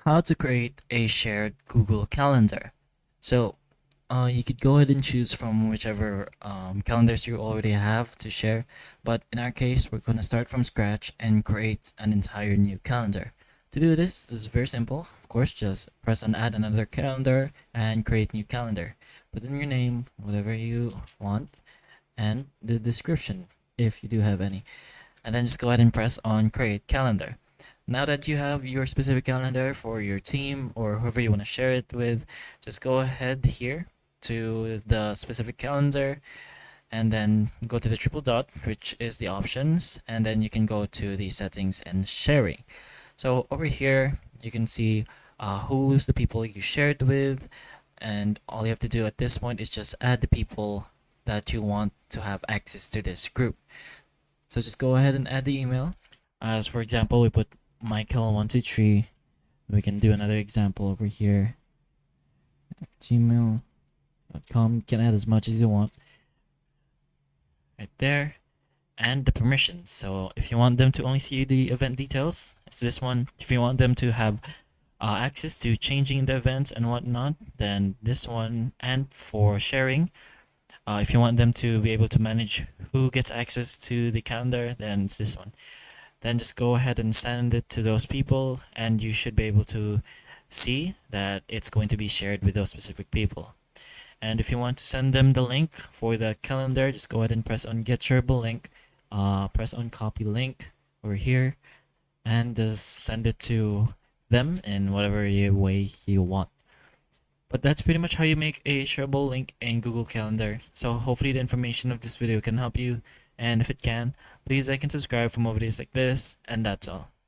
How to create a shared Google Calendar. So you could go ahead and choose from whichever calendars you already have to share, but in our case, we're going to start from scratch and create an entire new calendar. To do this is very simple. Of course, just press on add another calendar and create new calendar. Put in your name, whatever you want, and the description if you do have any. And then just go ahead and press on create calendar. Now that you have your specific calendar for your team or whoever you want to share it with, just go ahead here to the specific calendar and then go to the triple dot, which is the options, and then you can go to the settings and sharing. So over here, you can see who's the people you shared with, and all you have to do at this point is just add the people that you want to have access to this group. So just go ahead and add the email. As for example, we put Michael123. We can do another example over here. Gmail.com. You can add as much as you want. Right there. And the permissions. So if you want them to only see the event details, it's this one. If you want them to have access to changing the events and whatnot, then this one. And for sharing, if you want them to be able to manage who gets access to the calendar, then it's this one. Then just go ahead and send it to those people, and you should be able to see that it's going to be shared with those specific people. And if you want to send them the link for the calendar, just go ahead and press on get shareable link, press on copy link over here, and just send it to them in whatever way you want. But that's pretty much how you make a shareable link in Google Calendar. So hopefully the information of this video can help you, and if it can, please like and subscribe for more videos like this, and that's all.